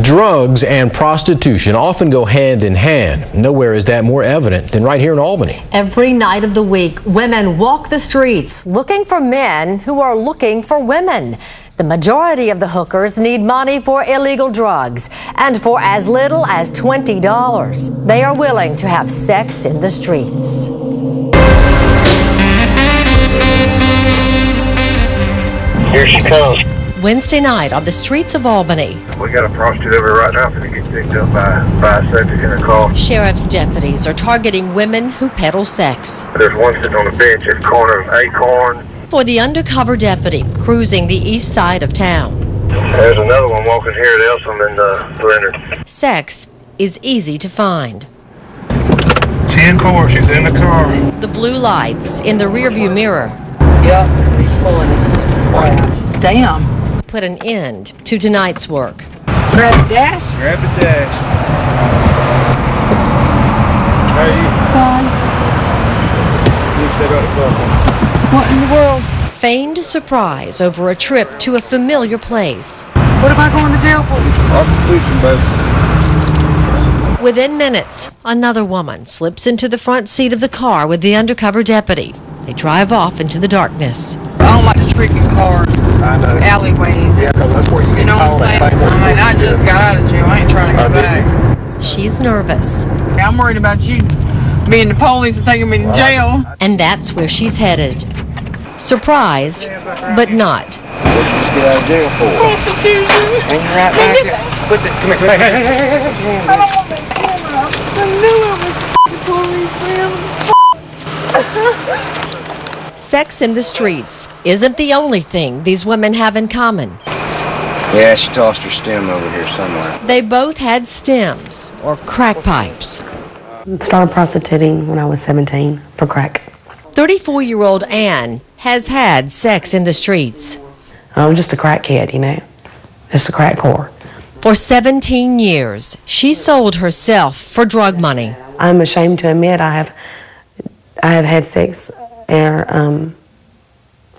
Drugs and prostitution often go hand in hand. Nowhere is that more evident than right here in Albany. Every night of the week, women walk the streets looking for men who are looking for women. The majority of the hookers need money for illegal drugs, and for as little as $20, they are willing to have sex in the streets. Here she comes. Wednesday night on the streets of Albany. We got a prostitute over right now going to get picked up by a subject in a car. Sheriff's deputies are targeting women who peddle sex. There's one sitting on the bench at the corner of Acorn. For the undercover deputy cruising the east side of town. There's another one walking here at Elsom and Leonard. Sex is easy to find. 10-4, she's in the car. The blue lights in the rearview mirror. Yep, he's pulling us. Damn. Put an end to tonight's work. Grab the dash? Grab the dash. How are you? Fine. You stay right across. What in the world? Feigned surprise over a trip to a familiar place. What am I going to jail for? Prostitution, baby. Within minutes, another woman slips into the front seat of the car with the undercover deputy. They drive off into the darkness. I don't like the tricky cars. I know. Alleyways. Yeah, because that's where you get called. I just got out of jail. I ain't trying to go back. She's nervous. I'm worried about you being the police and taking me to jail. And that's where she's headed. Surprised, but not. What did you just get out of jail for? Prostitution. Hang right back there. Put that, come here. Hey. I don't want that camera. I knew I was the police, man. Sex in the streets isn't the only thing these women have in common. Yeah, she tossed her stem over here somewhere. They both had stems or crack pipes. Started prostituting when I was 17 for crack. 34-year-old Ann has had sex in the streets. I was just a crackhead, you know, just a crack whore. For 17 years, she sold herself for drug money. I'm ashamed to admit I have had sex for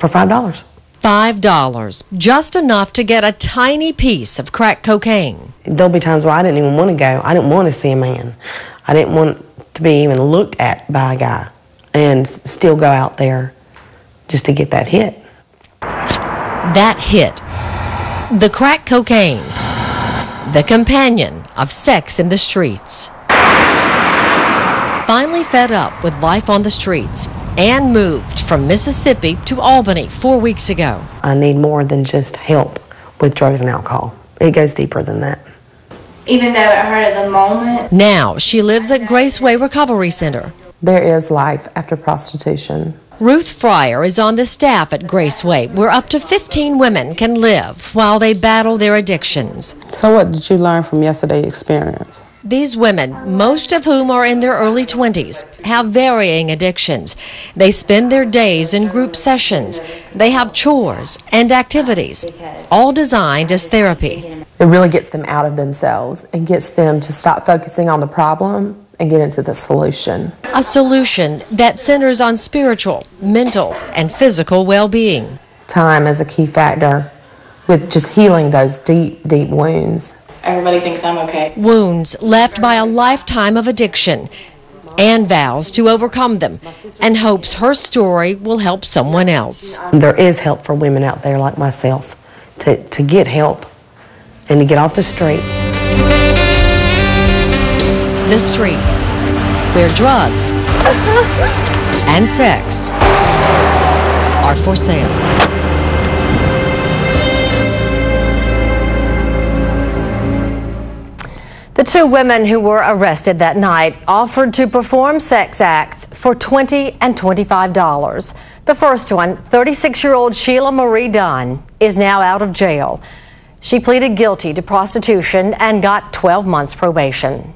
$5. $5, just enough to get a tiny piece of crack cocaine. There'll be times where I didn't even want to go. I didn't want to see a man. I didn't want to be even looked at by a guy and still go out there just to get that hit. That hit, the crack cocaine, the companion of sex in the streets. Finally fed up with life on the streets, Ann moved from Mississippi to Albany 4 weeks ago. I need more than just help with drugs and alcohol. It goes deeper than that. Even though it hurt at the moment. Now she lives at Graceway Recovery Center. There is life after prostitution. Ruth Fryer is on the staff at Graceway, where up to 15 women can live while they battle their addictions. So what did you learn from yesterday's experience? These women, most of whom are in their early 20s, have varying addictions. They spend their days in group sessions. They have chores and activities, all designed as therapy. It really gets them out of themselves and gets them to stop focusing on the problem and get into the solution. A solution that centers on spiritual, mental, and physical well-being. Time is a key factor with just healing those deep, deep wounds. Everybody thinks I'm okay. Wounds left by a lifetime of addiction. Ann vows to overcome them and hopes her story will help someone else. There is help for women out there like myself to get help and to get off the streets. The streets, where drugs and sex are for sale. The two women who were arrested that night offered to perform sex acts for $20 and $25. The first one, 36-year-old Sheila Marie Dunn, is now out of jail. She pleaded guilty to prostitution and got 12 months probation.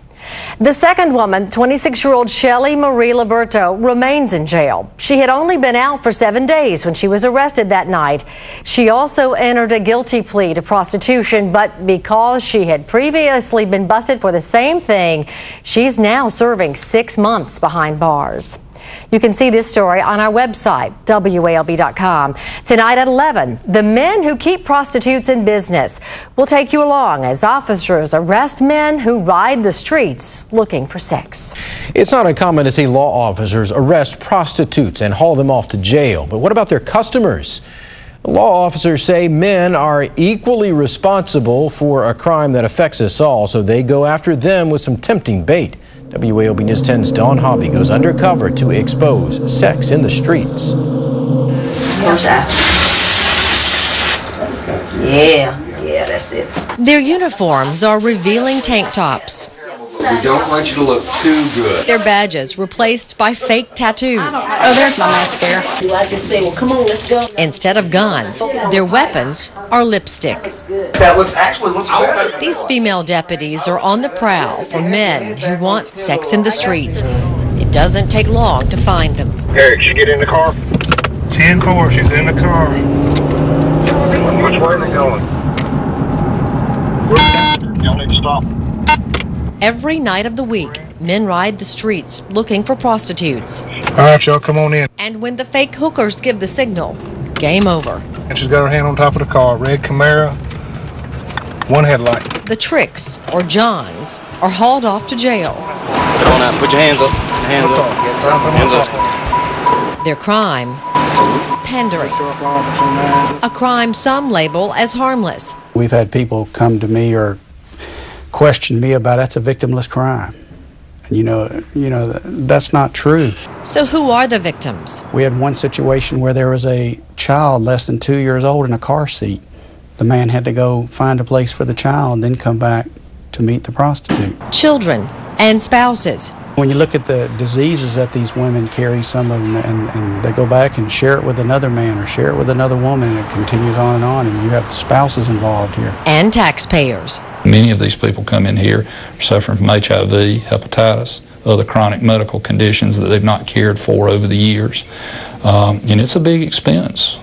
The second woman, 26-year-old Shelly Marie Liberto, remains in jail. She had only been out for 7 days when she was arrested that night. She also entered a guilty plea to prostitution, but because she had previously been busted for the same thing, she's now serving 6 months behind bars. You can see this story on our website, WALB.com. Tonight at 11, the men who keep prostitutes in business. We'll take you along as officers arrest men who ride the streets looking for sex. It's not uncommon to see law officers arrest prostitutes and haul them off to jail. But what about their customers? Law officers say men are equally responsible for a crime that affects us all, so they go after them with some tempting bait. WALB News 10's Dawn Hobby goes undercover to expose sex in the streets. Yeah, that's it. Their uniforms are revealing tank tops. We don't want you to look too good. Their badges replaced by fake tattoos. Oh, there's my mascara. Do I just say, well, come on, let's go? Instead of guns, their weapons are lipstick. That actually looks better. These female deputies are on the prowl for men who want sex in the streets. It doesn't take long to find them. Eric, she get in the car? 10-4, she's in the car. Which way are they going? Y'all need to stop. Every night of the week, men ride the streets looking for prostitutes. All right, y'all, come on in. And when the fake hookers give the signal, game over. And she's got her hand on top of the car, red Camaro, one headlight. The tricks, or Johns, are hauled off to jail. Come on out, put your hands up. Hands up. Hands up. Their crime, pandering. A crime some label as harmless. We've had people come to me or question me about that's a victimless crime. And you know that's not true. So who are the victims? We had one situation where there was a child less than 2 years old in a car seat. The man had to go find a place for the child and then come back to meet the prostitute. Children and spouses. When you look at the diseases that these women carry, some of them, and they go back and share it with another man or share it with another woman, and it continues on, and you have spouses involved here. And taxpayers. Many of these people come in here suffering from HIV, hepatitis, other chronic medical conditions that they've not cared for over the years. And it's a big expense.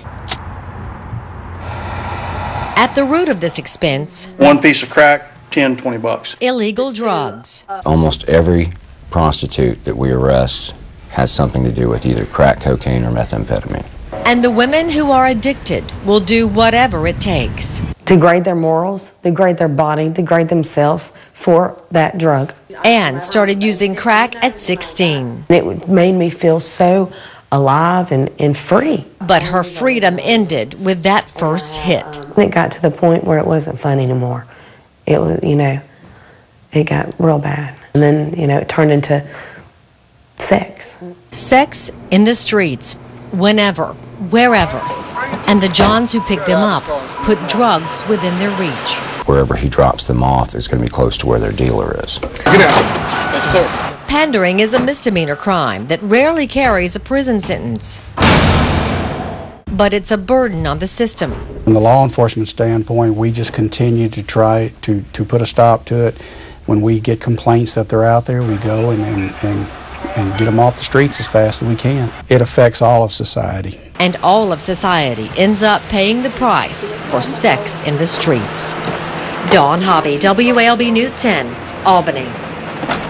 At the root of this expense, One piece of crack, 10, 20 bucks. illegal drugs. Almost every prostitute that we arrest has something to do with either crack cocaine or methamphetamine. And the women who are addicted will do whatever it takes. Degrade their morals, degrade their body, degrade themselves for that drug. And started using crack at 16. It made me feel so alive and free. But her freedom ended with that first hit. It got to the point where it wasn't fun anymore. It was, it got real bad. And then, it turned into sex. Sex in the streets, whenever, wherever. And the Johns who pick them up put drugs within their reach. Wherever he drops them off is going to be close to where their dealer is. Get out. Yes, sir. Pandering is a misdemeanor crime that rarely carries a prison sentence. But it's a burden on the system. From the law enforcement standpoint, we just continue to try to put a stop to it. When we get complaints that they're out there, we go and get them off the streets as fast as we can. It affects all of society. And all of society ends up paying the price for sex in the streets. Dawn Hobby, WALB News 10, Albany.